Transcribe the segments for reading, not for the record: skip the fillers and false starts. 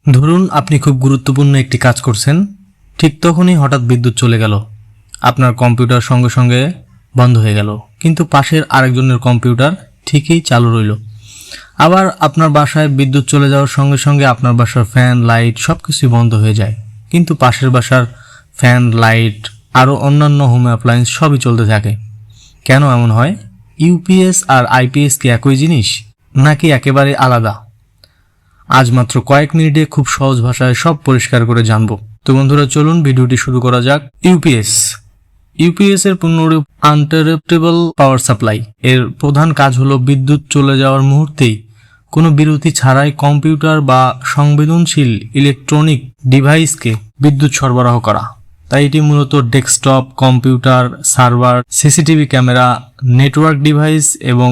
ধরুন আপনি খুব গুরুত্বপূর্ণ একটি কাজ করছেন, ঠিক তখনই হঠাৎ বিদ্যুৎ চলে গেল। আপনার কম্পিউটার সঙ্গে সঙ্গে বন্ধ হয়ে গেল, কিন্তু পাশের আরেকজনের কম্পিউটার ঠিকই চালু রইল। আবার আপনার বাসায় বিদ্যুৎ চলে যাওয়ার সঙ্গে সঙ্গে আপনার বাসার ফ্যান, লাইট সব কিছুই বন্ধ হয়ে যায়, কিন্তু পাশের বাসার ফ্যান, লাইট আরও অন্যান্য হোম অ্যাপ্লায়েন্স সবই চলতে থাকে। কেন এমন হয়? ইউপিএস আর আইপিএস কি একই জিনিস, নাকি একেবারে আলাদা? আজ মাত্র কয়েক মিনিটে খুব সহজ ভাষায় সব পরিষ্কার করে জানবো। তো বন্ধুরা, চলুন ভিডিওটি শুরু করা যাক। ইউপিএস এর পূর্ণরূপ আনইন্টারাপ্টেবল পাওয়ার সাপ্লাই। এর প্রধান কাজ হলো বিদ্যুৎ চলে যাওয়ার মুহূর্তেই কোনো বিরতি ছাড়াই কম্পিউটার বা সংবেদনশীল ইলেকট্রনিক ডিভাইসকে বিদ্যুৎ সরবরাহ করা। তাই এটি মূলত desktop, computer, server, CCTV camera, network device এবং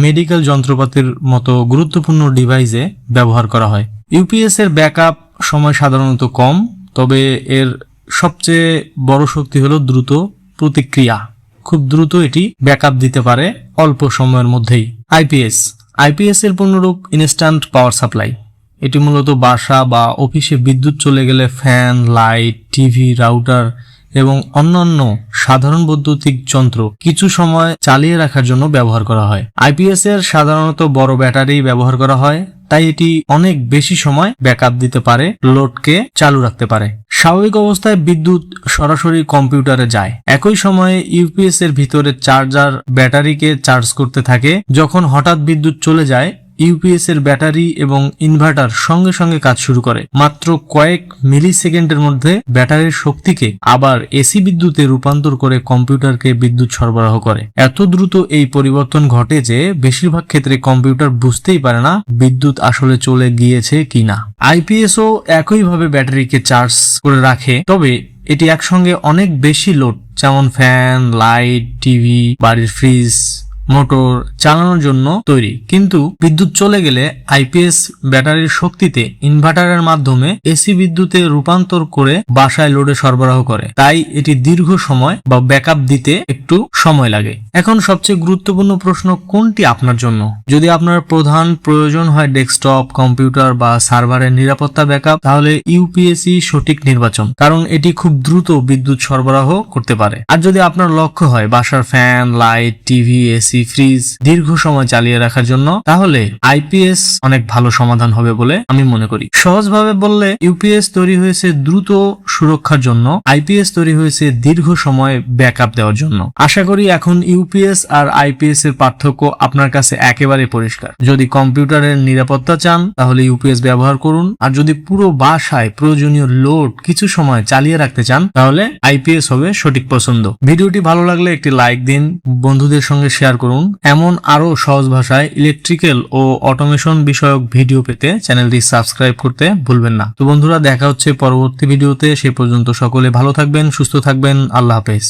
মেডিকেল যন্ত্রপাতির মতো গুরুত্বপূর্ণ ডিভাইসে ব্যবহার করা হয়। ইউপিএস এর ব্যাকআপ সময় সাধারণত কম, তবে এর সবচেয়ে বড় শক্তি হলো দ্রুত প্রতিক্রিয়া। খুব দ্রুত এটি ব্যাকআপ দিতে পারে অল্প সময়ের মধ্যেই। আইপিএস এর পূর্ণরূপ ইনস্ট্যান্ট পাওয়ার সাপ্লাই। এটি মূলত বাসা বা অফিসে বিদ্যুৎ চলে গেলে ফ্যান, লাইট, টিভি, রাউটার এবং অন্যান্য সাধারণ বৈদ্যুতিক যন্ত্র কিছু সময় চালিয়ে রাখার জন্য ব্যবহার করা হয়। আইপিএস এর সাধারণত বড় ব্যাটারি ব্যবহার করা হয়, তাই এটি অনেক বেশি সময় ব্যাকআপ দিতে পারে, লোডকে চালু রাখতে পারে। স্বাভাবিক অবস্থায় বিদ্যুৎ সরাসরি কম্পিউটারে যায়। একই সময়ে ইউপিএস এর ভিতরে চার্জার ব্যাটারিকে চার্জ করতে থাকে। যখন হঠাৎ বিদ্যুৎ চলে যায়, ইউপিএস এর ব্যাটারি এবং ইনভার্টার সঙ্গে সঙ্গে কাজ শুরু করে। মাত্র কয়েক মিলি সেকেন্ডের মধ্যে ব্যাটারির শক্তিকে আবার এসি বিদ্যুতে রূপান্তর করে কম্পিউটারকে বিদ্যুৎ সরবরাহ করে। এত দ্রুত এই পরিবর্তন ঘটে যে বেশিরভাগ ক্ষেত্রে কম্পিউটার বুঝতেই পারে না বিদ্যুৎ আসলে চলে গিয়েছে কিনা। আইপিএসও একইভাবে ব্যাটারিকে চার্জ করে রাখে, তবে এটি একসঙ্গে অনেক বেশি লোড, যেমন ফ্যান, লাইট, টিভি, বাড়ির ফ্রিজ, মোটর চালানোর জন্য তৈরি। কিন্তু বিদ্যুৎ চলে গেলে আইপিএস ব্যাটারির শক্তিতে ইনভার্টারের মাধ্যমে এসি বিদ্যুতে রূপান্তর করে বাসায় লোডে সরবরাহ করে। তাই এটি দীর্ঘ সময় বা ব্যাকআপ দিতে একটু সময় লাগে। এখন সবচেয়ে গুরুত্বপূর্ণ প্রশ্ন, কোনটি আপনার জন্য? যদি আপনার প্রধান প্রয়োজন হয় ডেস্কটপ, কম্পিউটার বা সার্ভারের নিরাপত্তা ব্যাকআপ, তাহলে ইউপিএসই সঠিক নির্বাচন, কারণ এটি খুব দ্রুত বিদ্যুৎ সরবরাহ করতে পারে। আর যদি আপনার লক্ষ্য হয় বাসার fan, light, TV, AC, fridge দীর্ঘ সময় চালিয়ে রাখার জন্য, তাহলে আইপিএস অনেক ভালো সমাধান হবে বলে আমি মনে করি। সহজভাবে বললে, ইউপিএস তৈরি হয়েছে দ্রুত সুরক্ষার জন্য, আইপিএস তৈরি হয়েছে দীর্ঘ সময় ব্যাকআপ দেওয়ার জন্য। আশা করি এখন ইউপিএস আর আইপিএস এর পার্থক্য আপনার কাছে একেবারে পরিষ্কার। যদি কম্পিউটারের নিরাপত্তা চান, তাহলে ইউপিএস ব্যবহার করুন, আর যদি পুরো বাসায় প্রয়োজনীয় লোড কিছু সময় চালিয়ে রাখতে চান, তাহলে আইপিএস হবে সঠিক পছন্দ। ভিডিওটি ভালো লাগলে একটি লাইক দিন, বন্ধুদের সঙ্গে শেয়ার করুন। এমন আরো সহজ ভাষায় ইলেকট্রিক্যাল ও অটোমেশন বিষয়ক ভিডিও পেতে চ্যানেলটি সাবস্ক্রাইব করতে ভুলবেন না। তো বন্ধুরা, দেখা হচ্ছে পরবর্তী ভিডিওতে। সে পর্যন্ত সকলে ভালো থাকবেন, সুস্থ থাকবেন। আল্লাহ হাফেজ।